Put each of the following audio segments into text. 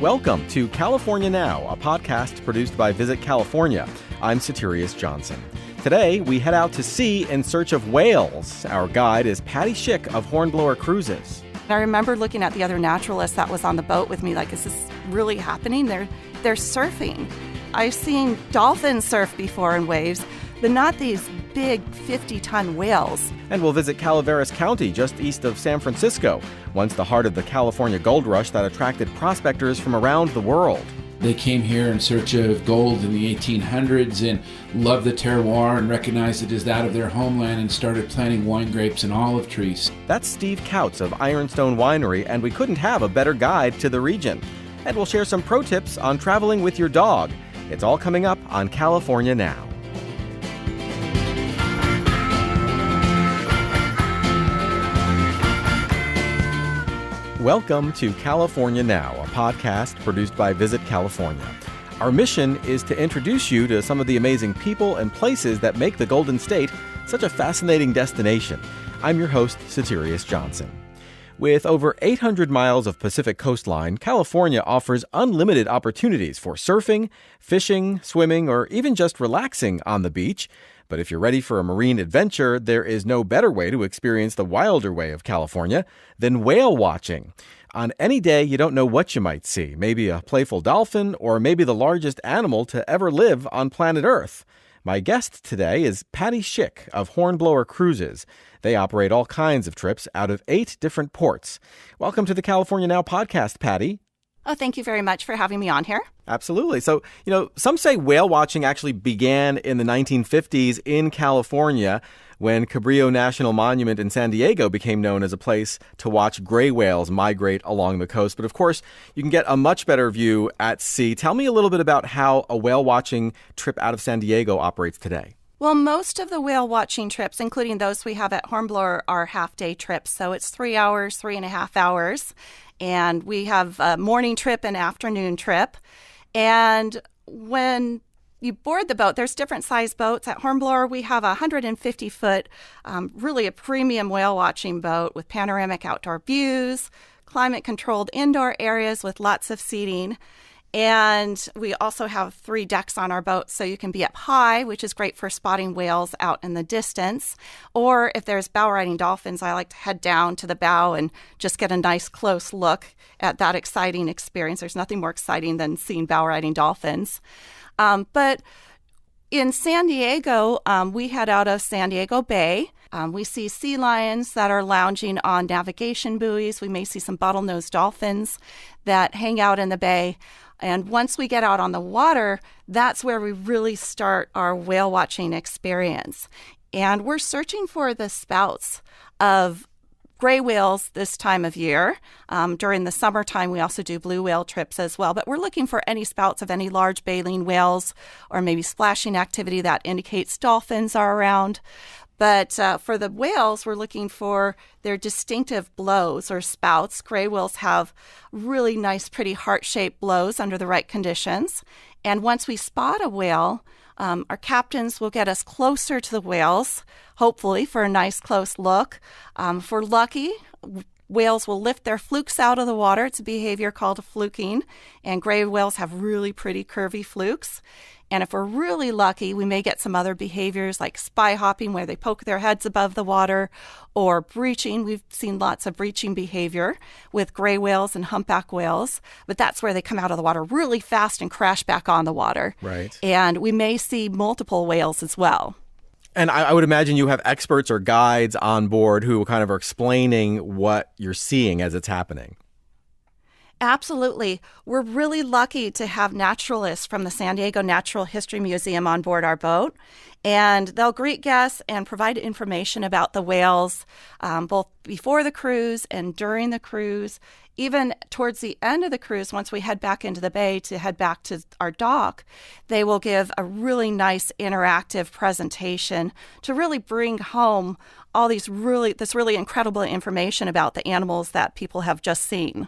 Welcome to California Now, a podcast produced by Visit California. I'm Soterios Johnson. Today, we head out to sea in search of whales. Our guide is Patti Schick of Hornblower Cruises. I remember looking at the other naturalist that was on the boat with me, like, is this really happening? They're surfing. I've seen dolphins surf before in waves, but not these big 50-ton whales. And we'll visit Calaveras County, just east of San Francisco, once the heart of the California gold rush that attracted prospectors from around the world. They came here in search of gold in the 1800s and loved the terroir and recognized it as that of their homeland and started planting wine grapes and olive trees. That's Stephen Kautz of Ironstone Winery, and we couldn't have a better guide to the region. And we'll share some pro tips on traveling with your dog. It's all coming up on California Now. Welcome to California Now, a podcast produced by Visit California. Our mission is to introduce you to some of the amazing people and places that make the Golden State such a fascinating destination. I'm your host, Soterios Johnson. With over 800 miles of Pacific coastline, California offers unlimited opportunities for surfing, fishing, swimming, or even just relaxing on the beach. But if you're ready for a marine adventure, there is no better way to experience the wilder way of California than whale watching. On any day, you don't know what you might see. Maybe a playful dolphin, or maybe the largest animal to ever live on planet Earth. My guest today is Patti Schick of Hornblower Cruises. They operate all kinds of trips out of 8 different ports. Welcome to the California Now podcast, Patti. Oh, thank you very much for having me on here. Absolutely. So, some say whale watching actually began in the 1950s in California when Cabrillo National Monument in San Diego became known as a place to watch gray whales migrate along the coast. But of course, you can get a much better view at sea. Tell me a little bit about how a whale watching trip out of San Diego operates today. Well, most of the whale watching trips, including those we have at Hornblower, are half-day trips. So it's 3 hours, 3.5 hours. And we have a morning trip and afternoon trip. And when you board the boat, there's different size boats. At Hornblower, we have a 150-foot, really a premium whale watching boat with panoramic outdoor views, climate-controlled indoor areas with lots of seating. And we also have 3 decks on our boat, so you can be up high, which is great for spotting whales out in the distance. Or if there's bow riding dolphins, I like to head down to the bow and just get a nice close look at that exciting experience. There's nothing more exciting than seeing bow riding dolphins. But in San Diego, we head out of San Diego Bay. We see sea lions that are lounging on navigation buoys. We may see some bottlenose dolphins that hang out in the bay. And once we get out on the water, that's where we really start our whale watching experience. And we're searching for the spouts of gray whales this time of year. During the summertime, we also do blue whale trips as well. But we're looking for any spouts of any large baleen whales or maybe splashing activity that indicates dolphins are around. But for the whales, we're looking for their distinctive blows or spouts. Gray whales have really nice, pretty heart-shaped blows under the right conditions. And once we spot a whale, our captains will get us closer to the whales, hopefully for a nice close look. If we're lucky, whales will lift their flukes out of the water. It's a behavior called fluking. And gray whales have really pretty curvy flukes. And if we're really lucky, we may get some other behaviors like spy hopping, where they poke their heads above the water, or breaching. We've seen lots of breaching behavior with gray whales and humpback whales, but that's where they come out of the water really fast and crash back on the water. Right. And we may see multiple whales as well. And I would imagine you have experts or guides on board who kind of are explaining what you're seeing as it's happening. Absolutely. We're really lucky to have naturalists from the San Diego Natural History Museum on board our boat. And they'll greet guests and provide information about the whales, both before the cruise and during the cruise. Even towards the end of the cruise, once we head back into the bay to head back to our dock, they will give a really nice interactive presentation to really bring home all this really incredible information about the animals that people have just seen.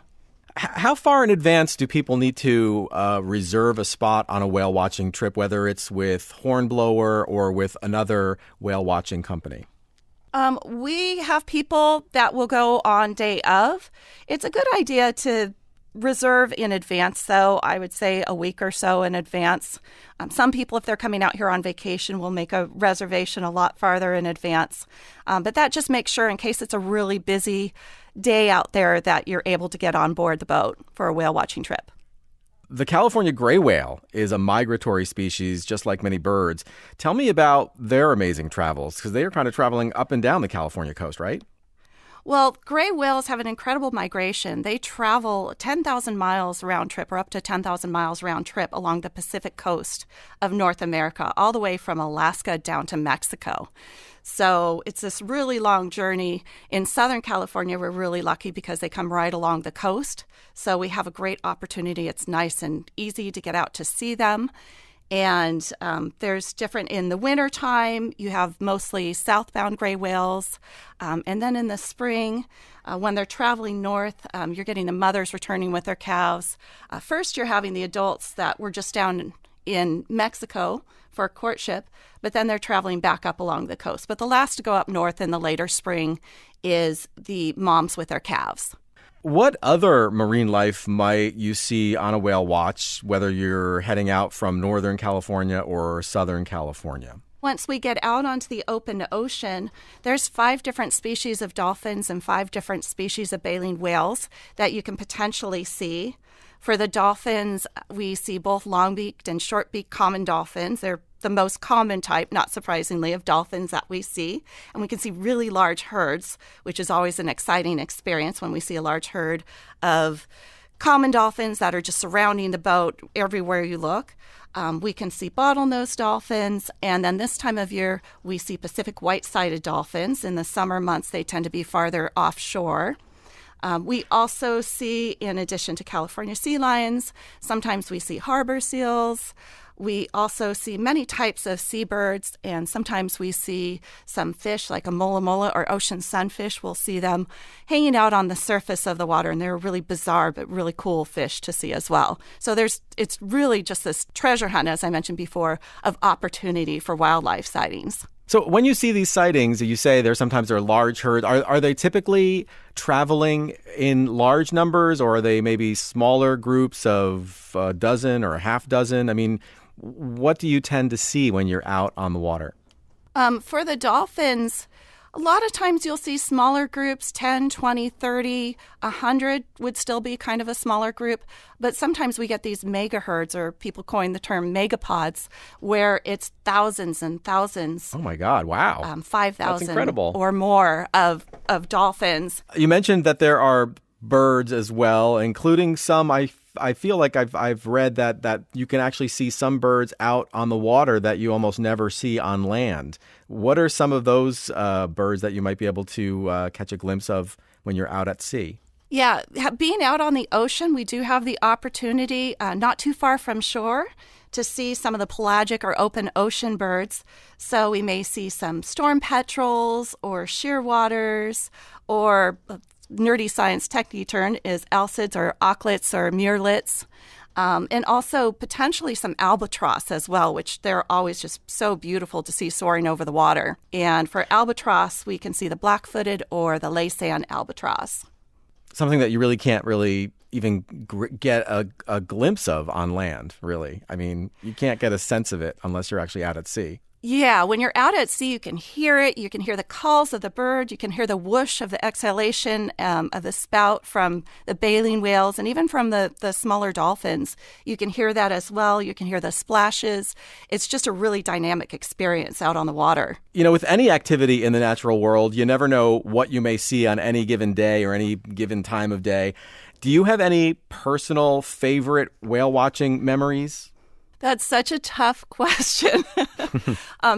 How far in advance do people need to reserve a spot on a whale watching trip, whether it's with Hornblower or with another whale watching company? We have people that will go on day of. It's a good idea to reserve in advance, though. I would say a week or so in advance. Some people, if they're coming out here on vacation, will make a reservation a lot farther in advance. But that just makes sure, in case it's a really busy day out there, that you're able to get on board the boat for a whale watching trip. The California gray whale is a migratory species, just like many birds. Tell me about their amazing travels, because they are kind of traveling up and down the California coast, right? Well, gray whales have an incredible migration. They travel 10,000 miles round trip, or up to 10,000 miles round trip along the Pacific coast of North America, all the way from Alaska down to Mexico. So it's this really long journey. In Southern California, we're really lucky because they come right along the coast. So we have a great opportunity. It's nice and easy to get out to see them. And there's different in the wintertime. You have mostly southbound gray whales. And then in the spring, when they're traveling north, you're getting the mothers returning with their calves. First, you're having the adults that were just down in Mexico for courtship, but then they're traveling back up along the coast. But the last to go up north in the later spring is the moms with their calves. What other marine life might you see on a whale watch, whether you're heading out from Northern California or Southern California? Once we get out onto the open ocean, there's 5 different species of dolphins and 5 different species of baleen whales that you can potentially see. For the dolphins, we see both long-beaked and short-beaked common dolphins. They're the most common type, not surprisingly, of dolphins that we see. And we can see really large herds, which is always an exciting experience when we see a large herd of common dolphins that are just surrounding the boat everywhere you look. We can see bottlenose dolphins, and then this time of year, we see Pacific white-sided dolphins. In the summer months, they tend to be farther offshore. We also see, in addition to California sea lions, sometimes we see harbor seals. We also see many types of seabirds, and sometimes we see some fish like a mola or ocean sunfish. We'll see them hanging out on the surface of the water, and they're a really bizarre but really cool fish to see as well. So it's really just this treasure hunt, as I mentioned before, of opportunity for wildlife sightings. So when you see these sightings, you say sometimes they're large herds. Are they typically traveling in large numbers, or are they maybe smaller groups of a dozen or a half dozen? I mean, what do you tend to see when you're out on the water? For the dolphins, a lot of times you'll see smaller groups, 10, 20, 30, 100 would still be kind of a smaller group. But sometimes we get these mega herds, or people coin the term megapods, where it's thousands and thousands. Oh, my God. Wow. 5,000 That's incredible. Or more of dolphins. You mentioned that there are birds as well, including some I feel like I've read that you can actually see some birds out on the water that you almost never see on land. What are some of those birds that you might be able to catch a glimpse of when you're out at sea? Yeah, being out on the ocean, we do have the opportunity not too far from shore to see some of the pelagic or open ocean birds. So we may see some storm petrels or shearwaters, or nerdy science technique term is alcids or auklets or murrelets, and also potentially some albatross as well, which they're always just so beautiful to see soaring over the water. And for albatross, we can see the black-footed or the Laysan albatross. Something that you really can't even get a glimpse of on land, really. I mean, you can't get a sense of it unless you're actually out at sea. Yeah, when you're out at sea, you can hear it. You can hear the calls of the bird. You can hear the whoosh of the exhalation of the spout from the baleen whales, and even from the smaller dolphins. You can hear that as well. You can hear the splashes. It's just a really dynamic experience out on the water. You know, with any activity in the natural world, you never know what you may see on any given day or any given time of day. Do you have any personal favorite whale watching memories? That's such a tough question.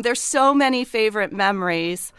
There's so many favorite memories,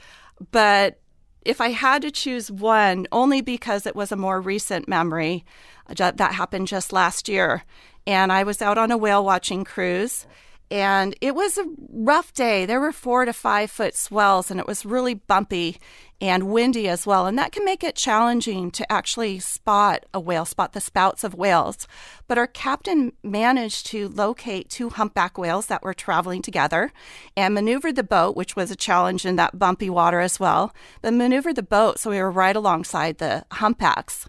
but if I had to choose one, only because it was a more recent memory that happened just last year, and I was out on a whale watching cruise, and it was a rough day. There were 4 to 5 foot swells, and it was really bumpy and windy as well. And that can make it challenging to actually spot a whale, spot the spouts of whales. But our captain managed to locate 2 humpback whales that were traveling together and maneuvered the boat, which was a challenge in that bumpy water as well, but maneuvered the boat so we were right alongside the humpbacks.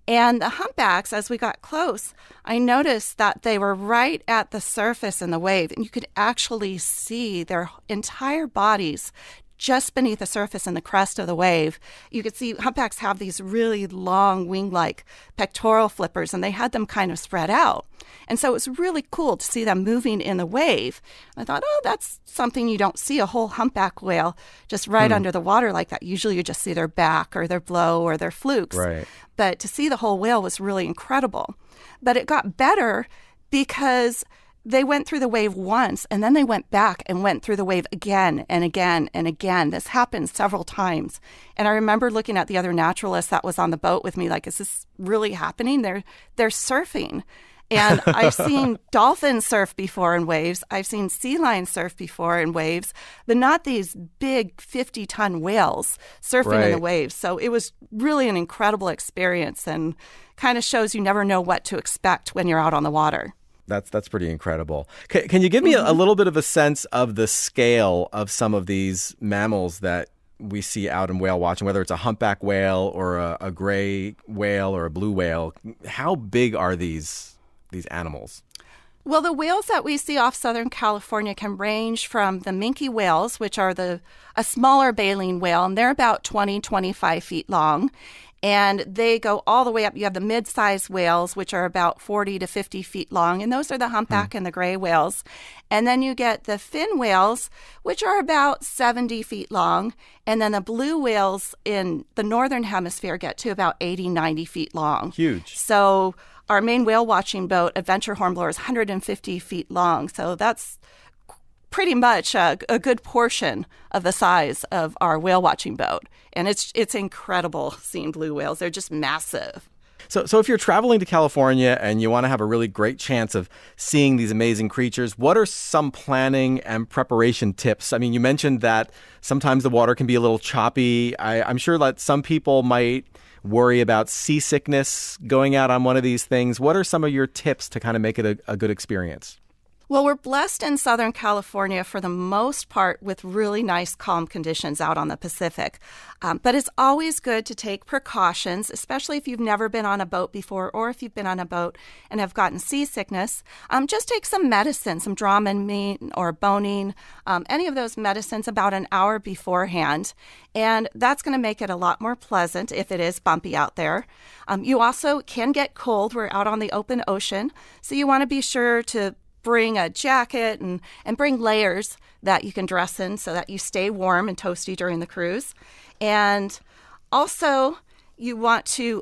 And the humpbacks, as we got close, I noticed that they were right at the surface in the wave, and you could actually see their entire bodies just beneath the surface in the crest of the wave. You could see humpbacks have these really long wing-like pectoral flippers, and they had them kind of spread out. And so it was really cool to see them moving in the wave. I thought, oh, that's something you don't see a whole humpback whale just right under the water like that. Usually you just see their back or their blow or their flukes. Right. But to see the whole whale was really incredible. But it got better because they went through the wave once, and then they went back and went through the wave again and again and again. This happened several times. And I remember looking at the other naturalist that was on the boat with me, like, is this really happening? They're surfing. And I've seen dolphins surf before in waves. I've seen sea lions surf before in waves, but not these big 50-ton whales surfing in the waves. So it was really an incredible experience, and kind of shows you never know what to expect when you're out on the water. That's pretty incredible. Can you give me a little bit of a sense of the scale of some of these mammals that we see out in whale watching, whether it's a humpback whale or a gray whale or a blue whale? How big are these animals? Well, the whales that we see off Southern California can range from the minke whales, which are a smaller baleen whale, and they're about 25 feet long. And they go all the way up. You have the mid-sized whales, which are about 40 to 50 feet long, and those are the humpback and the gray whales. And then you get the fin whales, which are about 70 feet long. And then the blue whales in the northern hemisphere get to about 80, 90 feet long. Huge. So our main whale watching boat, Adventure Hornblower, is 150 feet long. So that's pretty much a good portion of the size of our whale watching boat. And it's incredible seeing blue whales. They're just massive. So if you're traveling to California and you want to have a really great chance of seeing these amazing creatures, what are some planning and preparation tips? I mean, you mentioned that sometimes the water can be a little choppy. I'm sure that some people might worry about seasickness going out on one of these things. What are some of your tips to kind of make it a good experience? Well, we're blessed in Southern California for the most part with really nice calm conditions out on the Pacific. But it's always good to take precautions, especially if you've never been on a boat before or if you've been on a boat and have gotten seasickness. Just take some medicine, some Dramamine or Bonine, any of those medicines about an hour beforehand. And that's going to make it a lot more pleasant if it is bumpy out there. You also can get cold. We're out on the open ocean, so you want to be sure to bring a jacket and bring layers that you can dress in so that you stay warm and toasty during the cruise. And also, you want to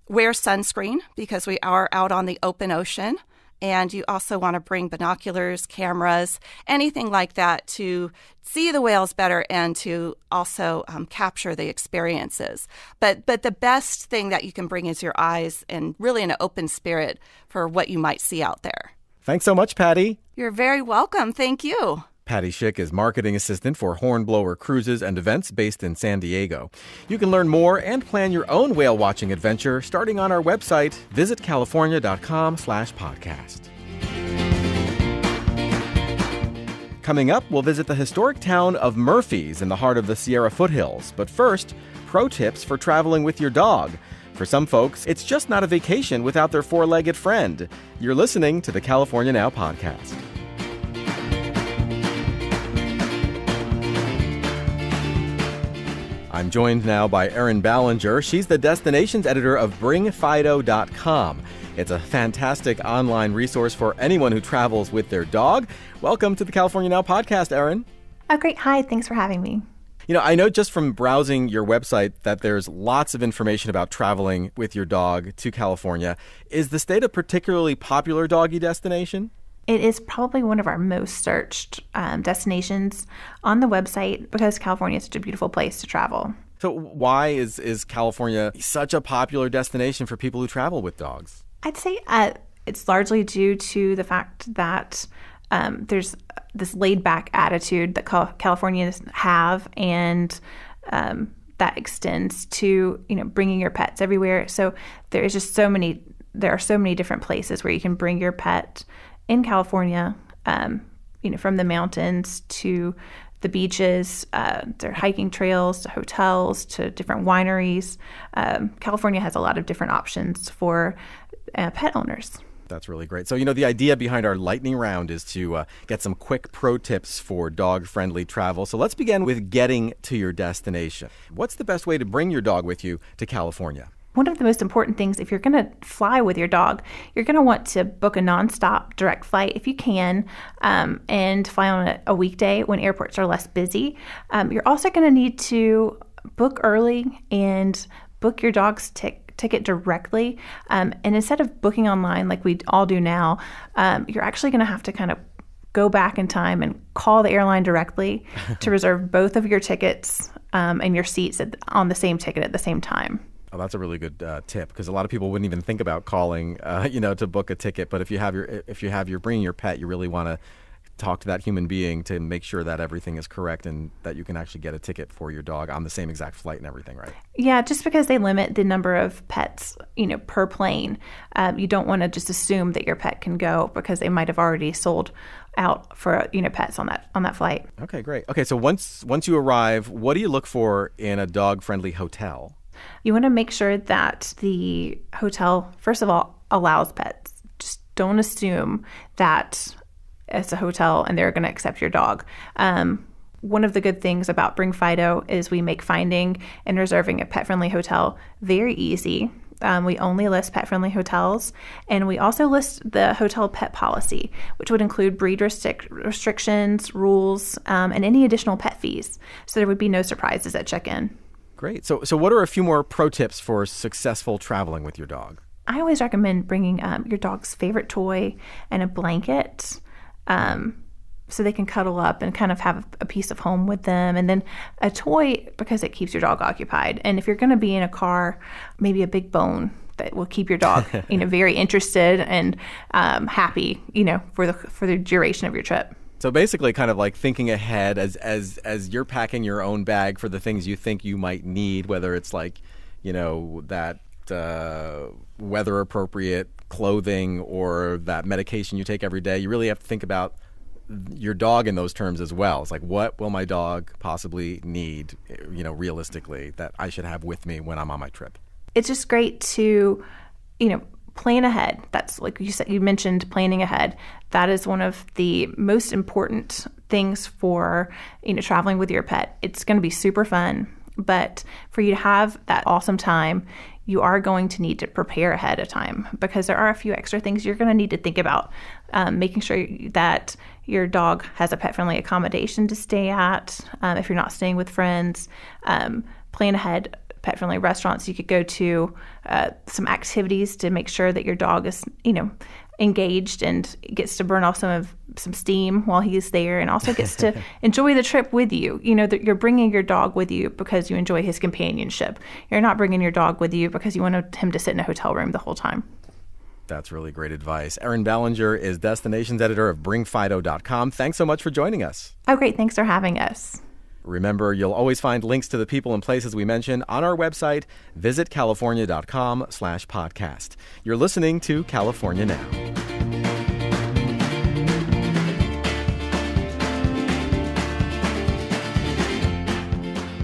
wear sunscreen because we are out on the open ocean. And you also want to bring binoculars, cameras, anything like that to see the whales better and to also capture the experiences. But the best thing that you can bring is your eyes and really an open spirit for what you might see out there. Thanks so much, Patti. You're very welcome. Thank you. Patti Schick is marketing assistant for Hornblower Cruises and Events based in San Diego. You can learn more and plan your own whale watching adventure starting on our website, visitcalifornia.com/podcast. Coming up, we'll visit the historic town of Murphys in the heart of the Sierra foothills. But first, pro tips for traveling with your dog. For some folks, it's just not a vacation without their four-legged friend. You're listening to the California Now podcast. I'm joined now by Erin Ballinger. She's the destinations editor of BringFido.com. It's a fantastic online resource for anyone who travels with their dog. Welcome to the California Now podcast, Erin. Oh, great. Hi. Thanks for having me. You know, I know just from browsing your website that there's lots of information about traveling with your dog to California. Is the state a particularly popular doggy destination? It is probably one of our most searched destinations on the website because California is such a beautiful place to travel. So why is California such a popular destination for people who travel with dogs? I'd say it's largely due to the fact that there's this laid-back attitude that Californians have, and that extends to bringing your pets everywhere. So there are so many different places where you can bring your pet in California, from the mountains to the beaches, their hiking trails, to hotels, to different wineries. California has a lot of different options for pet owners. That's really great. So, the idea behind our lightning round is to get some quick pro tips for dog-friendly travel. So let's begin with getting to your destination. What's the best way to bring your dog with you to California? One of the most important things, if you're going to fly with your dog, you're going to want to book a nonstop direct flight if you can, and fly on a weekday when airports are less busy. You're also going to need to book early and book your dog's ticket directly. And instead of booking online like we all do now, you're actually going to have to kind of go back in time and call the airline directly to reserve both of your tickets and your seats on the same ticket at the same time. Oh, that's a really good tip, because a lot of people wouldn't even think about calling, to book a ticket. But if you're bringing your pet, you really want to talk to that human being to make sure that everything is correct and that you can actually get a ticket for your dog on the same exact flight and everything, right? Yeah, just because they limit the number of pets, per plane, you don't want to just assume that your pet can go because they might have already sold out for pets on that flight. Okay, great. Okay, so once you arrive, what do you look for in a dog-friendly hotel? You want to make sure that the hotel, first of all, allows pets. Just don't assume that it's a hotel and they're going to accept your dog. One of the good things about Bring Fido is we make finding and reserving a pet-friendly hotel very easy. We only list pet-friendly hotels, and we also list the hotel pet policy, which would include breed restrictions, rules, and any additional pet fees. So there would be no surprises at check-in. Great. So what are a few more pro tips for successful traveling with your dog? I always recommend bringing your dog's favorite toy and a blanket so they can cuddle up and kind of have a piece of home with them. And then a toy because it keeps your dog occupied. And if you're going to be in a car, maybe a big bone that will keep your dog very interested and happy for the duration of your trip. So basically kind of like thinking ahead as you're packing your own bag for the things you think you might need, whether it's like, that weather appropriate clothing or that medication you take every day. You really have to think about your dog in those terms as well. It's like, what will my dog possibly need, realistically, that I should have with me when I'm on my trip? It's just great to, plan ahead. That's like you said, you mentioned planning ahead. That is one of the most important things for, traveling with your pet. It's going to be super fun, but for you to have that awesome time, you are going to need to prepare ahead of time because there are a few extra things you're going to need to think about. Making sure that your dog has a pet-friendly accommodation to stay at. If you're not staying with friends, plan ahead. Pet-friendly restaurants you could go to, some activities to make sure that your dog is, engaged and gets to burn off some steam while he's there, and also gets to enjoy the trip with you. That you're bringing your dog with you because you enjoy his companionship. You're not bringing your dog with you because you want him to sit in a hotel room the whole time. That's really great advice. Erin Ballinger is destinations editor of BringFido.com. Thanks so much for joining us. Oh, great. Thanks for having us. Remember, you'll always find links to the people and places we mention on our website, visitcalifornia.com/podcast. You're listening to California Now.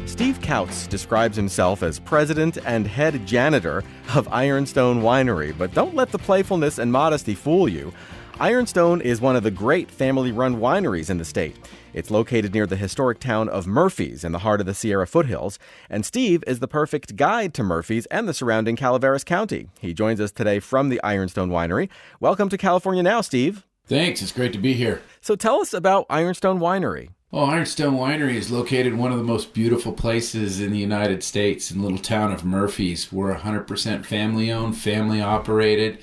Steve Kautz describes himself as president and head janitor of Ironstone Winery, but don't let the playfulness and modesty fool you. Ironstone is one of the great family-run wineries in the state. It's located near the historic town of Murphy's in the heart of the Sierra foothills, and Steve is the perfect guide to Murphy's and the surrounding Calaveras County. He joins us today from the Ironstone Winery. Welcome to California Now, Steve. Thanks. It's great to be here. So tell us about Ironstone Winery. Well, Ironstone Winery is located in one of the most beautiful places in the United States, in the little town of Murphy's. We're 100% family-owned, family-operated.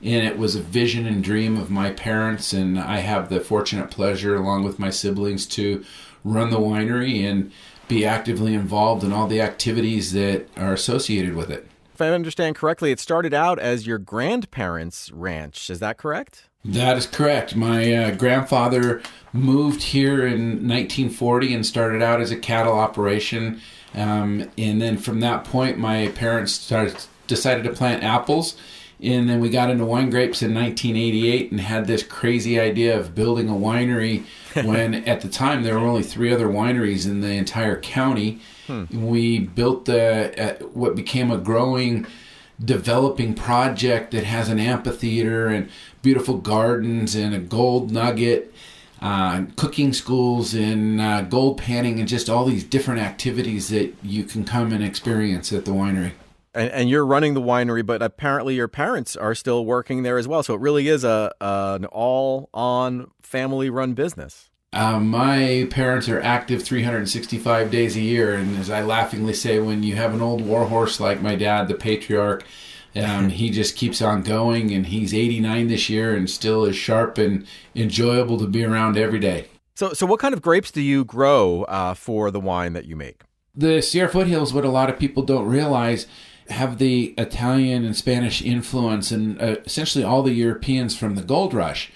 And it was a vision and dream of my parents, and I have the fortunate pleasure, along with my siblings, to run the winery and be actively involved in all the activities that are associated with it. If I understand correctly, it started out as your grandparents' ranch. Is that correct? That is correct. My grandfather moved here in 1940 and started out as a cattle operation. And then from that point, my parents decided to plant apples. And then we got into wine grapes in 1988 and had this crazy idea of building a winery when at the time there were only 3 other wineries in the entire county. We built what became a growing, developing project that has an amphitheater and beautiful gardens and a gold nugget, cooking schools and gold panning and just all these different activities that you can come and experience at the winery. And you're running the winery, but apparently your parents are still working there as well. So it really is an all-on family-run business. My parents are active 365 days a year. And as I laughingly say, when you have an old warhorse like my dad, the patriarch, he just keeps on going. And he's 89 this year and still is sharp and enjoyable to be around every day. So what kind of grapes do you grow for the wine that you make? The Sierra foothills, what a lot of people don't realize, have the Italian and Spanish influence and essentially all the Europeans from the gold rush.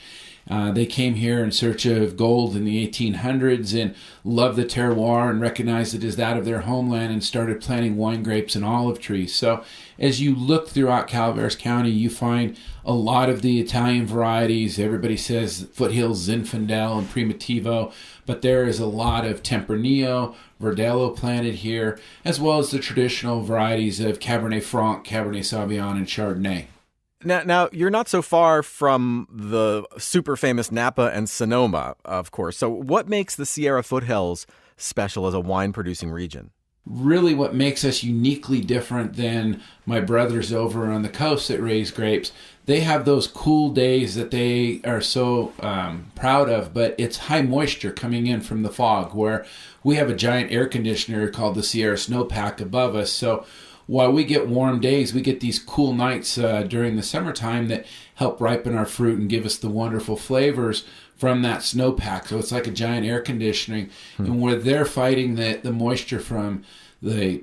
They came here in search of gold in the 1800s and loved the terroir and recognized it as that of their homeland and started planting wine grapes and olive trees. So as you look throughout Calaveras County, you find a lot of the Italian varieties. Everybody says foothills, Zinfandel, and Primitivo, but there is a lot of Tempranillo, Verdelho planted here, as well as the traditional varieties of Cabernet Franc, Cabernet Sauvignon, and Chardonnay. Now, you're not so far from the super famous Napa and Sonoma, of course. So what makes the Sierra foothills special as a wine-producing region? Really what makes us uniquely different than my brothers over on the coast that raise grapes, they have those cool days that they are so proud of, but it's high moisture coming in from the fog, where we have a giant air conditioner called the Sierra Snowpack above us. So while we get warm days, we get these cool nights during the summertime that help ripen our fruit and give us the wonderful flavors from that snowpack. So it's like a giant air conditioning. And where they're fighting the moisture from the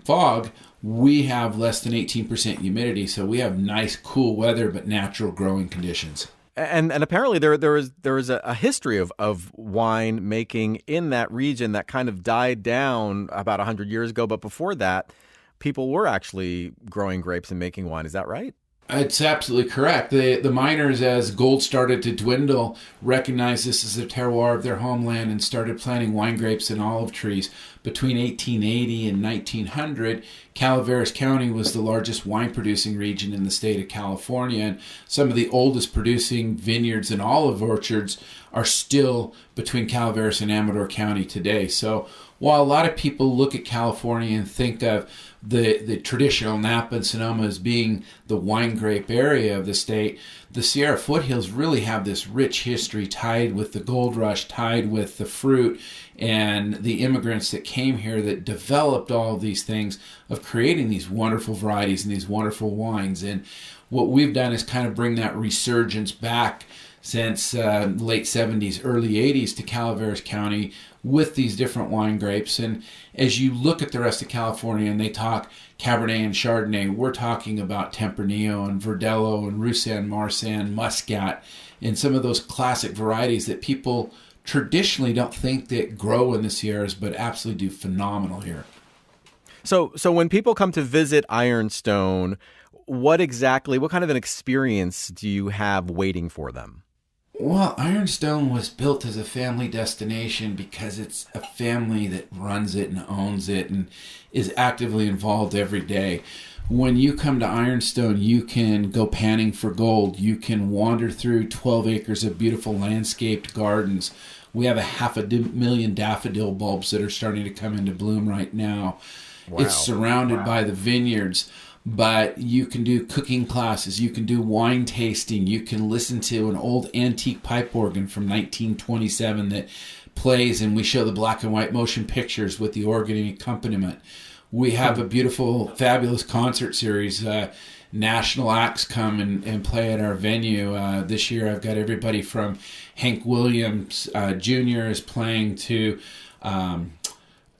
fog, we have less than 18% humidity. So we have nice, cool weather, but natural growing conditions. And apparently there is a history of wine making in that region that kind of died down about 100 years ago. But before that, people were actually growing grapes and making wine. Is that right? It's absolutely correct. The miners, as gold started to dwindle, recognized this as the terroir of their homeland and started planting wine grapes and olive trees. Between 1880 and 1900, Calaveras County was the largest wine-producing region in the state of California, and some of the oldest producing vineyards and olive orchards are still between Calaveras and Amador County today. So while a lot of people look at California and think of the traditional Napa and Sonoma as being the wine grape area of the state, the Sierra foothills really have this rich history tied with the gold rush, tied with the fruit and the immigrants that came here that developed all of these things of creating these wonderful varieties and these wonderful wines. And what we've done is kind of bring that resurgence back since late 70s, early 80s to Calaveras County with these different wine grapes. And as you look at the rest of California and they talk Cabernet and Chardonnay, we're talking about Tempranillo and Verdelho and Roussanne, Marsanne, Muscat, and some of those classic varieties that people traditionally don't think that grow in the Sierras, but absolutely do phenomenal here. So when people come to visit Ironstone, what kind of an experience do you have waiting for them? Well, Ironstone was built as a family destination because it's a family that runs it and owns it and is actively involved every day. When you come to Ironstone, you can go panning for gold. You can wander through 12 acres of beautiful landscaped gardens. We have 500,000 daffodil bulbs that are starting to come into bloom right now. Wow. It's surrounded by the vineyards. But you can do cooking classes, you can do wine tasting, you can listen to an old antique pipe organ from 1927 that plays, and we show the black and white motion pictures with the organ and accompaniment. We have a beautiful, fabulous concert series. National acts come and play at our venue. This year I've got everybody from Hank Williams Jr. is playing to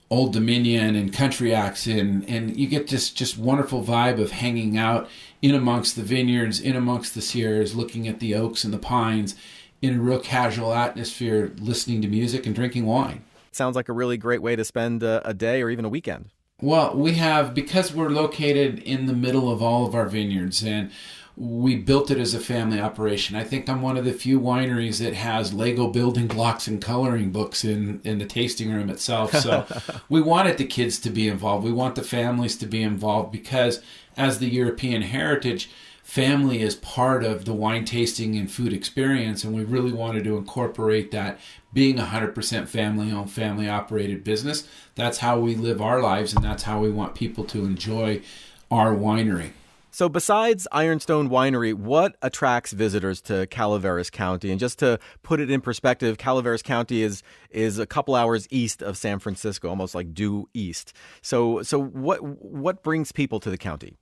Old Dominion and country acts, and you get this just wonderful vibe of hanging out in amongst the vineyards, in amongst the Sierras, looking at the oaks and the pines in a real casual atmosphere, listening to music and drinking wine. Sounds like a really great way to spend a day or even a weekend. Well, we have, because we're located in the middle of all of our vineyards, and we built it as a family operation. I think I'm one of the few wineries that has Lego building blocks and coloring books in the tasting room itself. So we wanted the kids to be involved. We want the families to be involved because as the European heritage, family is part of the wine tasting and food experience, and we really wanted to incorporate that. Being 100% family-owned, family-operated business, that's how we live our lives, and that's how we want people to enjoy our winery. So besides Ironstone Winery, what attracts visitors to Calaveras County? And just to put it in perspective, Calaveras County is a couple hours east of San Francisco, almost like due east. So what brings people to the county?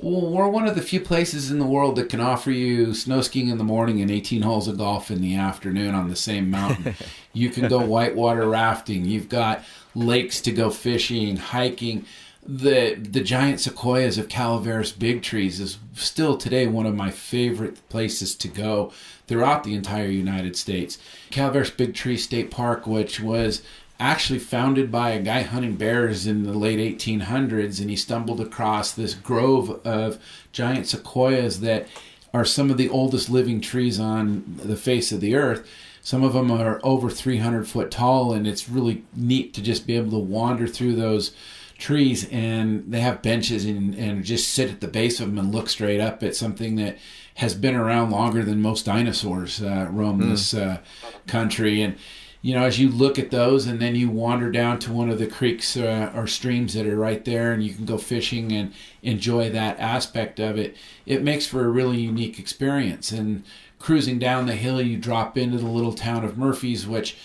Well, we're one of the few places in the world that can offer you snow skiing in the morning and 18 holes of golf in the afternoon on the same mountain. You can go whitewater rafting. You've got lakes to go fishing, hiking. The giant sequoias of Calaveras big trees is still today one of my favorite places to go throughout the entire United States. Calaveras Big Tree State Park, which was actually founded by a guy hunting bears in the late 1800s, and he stumbled across this grove of giant sequoias that are some of the oldest living trees on the face of the earth. Some of them are over 300 foot tall, and it's really neat to just be able to wander through those trees, and they have benches and just sit at the base of them and look straight up at something that has been around longer than most dinosaurs roam this country. And you know, as you look at those and then you wander down to one of the creeks or streams that are right there, and you can go fishing and enjoy that aspect of it, it makes for a really unique experience. And cruising down the hill, you drop into the little town of Murphy's, which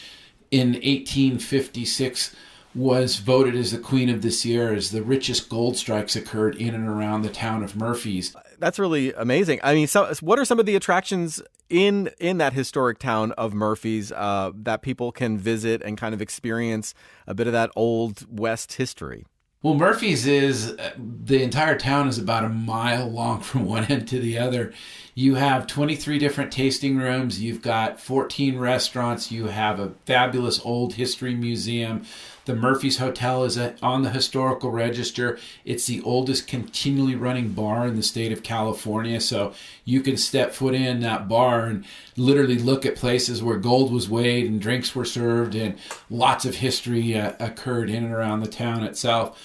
in 1856 was voted as the Queen of the Sierras. The richest gold strikes occurred in and around the town of Murphy's. That's really amazing. I mean, so what are some of the attractions in that historic town of Murphy's that people can visit and kind of experience a bit of that old West history? Well, Murphy's is, the entire town is about a mile long from one end to the other. You have 23 different tasting rooms. You've got 14 restaurants. You have a fabulous old history museum. The Murphy's Hotel is on the historical register. It's the oldest continually running bar in the state of California. So you can step foot in that bar and literally look at places where gold was weighed and drinks were served, and lots of history occurred in and around the town itself.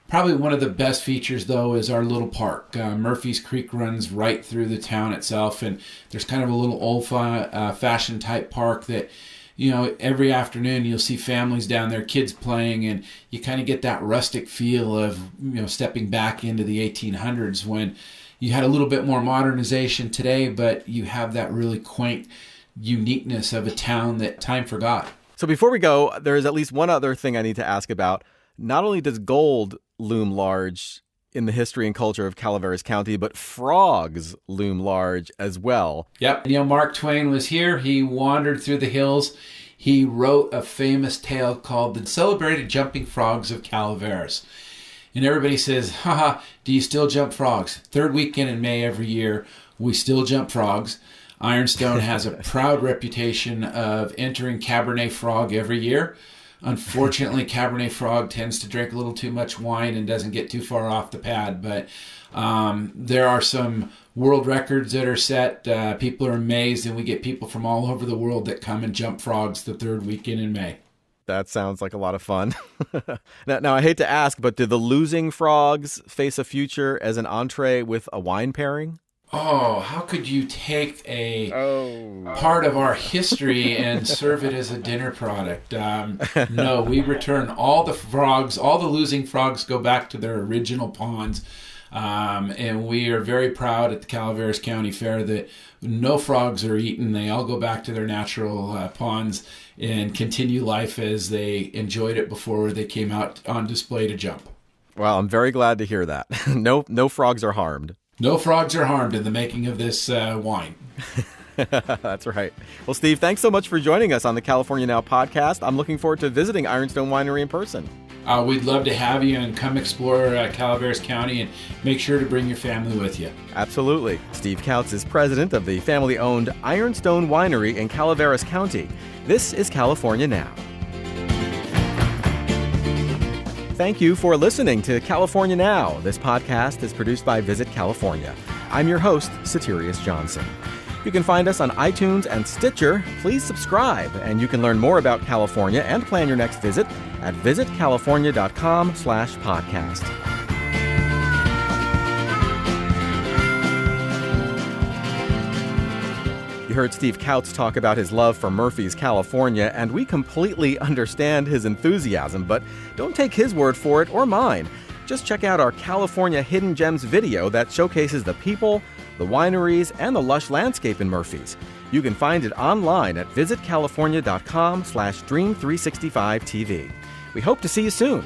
Probably one of the best features, though, is our little park. Murphy's Creek runs right through the town itself, and there's kind of a little old-fashioned type park that, you know, every afternoon you'll see families down there, kids playing, and you kind of get that rustic feel of, you know, stepping back into the 1800s when you had a little bit more modernization today, but you have that really quaint uniqueness of a town that time forgot. So before we go, there is at least one other thing I need to ask about. Not only does gold loom large in the history and culture of Calaveras County, but frogs loom large as well. Yep. You know, Mark Twain was here. He wandered through the hills. He wrote a famous tale called The Celebrated Jumping Frogs of Calaveras. And everybody says, haha, do you still jump frogs? Third weekend in May every year, we still jump frogs. Ironstone has a proud reputation of entering Cabernet Frog every year. Unfortunately, Cabernet Frog tends to drink a little too much wine and doesn't get too far off the pad. But there are some world records that are set. People are amazed, and we get people from all over the world that come and jump frogs the third weekend in May. That sounds like a lot of fun. Now, I hate to ask, but do the losing frogs face a future as an entree with a wine pairing? Oh, how could you take a part of our history and serve it as a dinner product? No, we return all the frogs. All the losing frogs go back to their original ponds. And we are very proud at the Calaveras County Fair that no frogs are eaten. They all go back to their natural ponds and continue life as they enjoyed it before they came out on display to jump. Well, I'm very glad to hear that. No frogs are harmed. No frogs are harmed in the making of this wine. That's right. Well, Steve, thanks so much for joining us on the California Now podcast. I'm looking forward to visiting Ironstone Winery in person. We'd love to have you and come explore Calaveras County, and make sure to bring your family with you. Absolutely. Steve Kautz is president of the family-owned Ironstone Winery in Calaveras County. This is California Now. Thank you for listening to California Now. This podcast is produced by Visit California. I'm your host, Soterios Johnson. You can find us on iTunes and Stitcher. Please subscribe, and you can learn more about California and plan your next visit at visitcalifornia.com/podcast. You heard Steve Kautz talk about his love for Murphy's, California, and we completely understand his enthusiasm, but don't take his word for it or mine. Just check out our California Hidden Gems video that showcases the people, the wineries, and the lush landscape in Murphy's. You can find it online at visitcalifornia.com/Dream365TV. We hope to see you soon.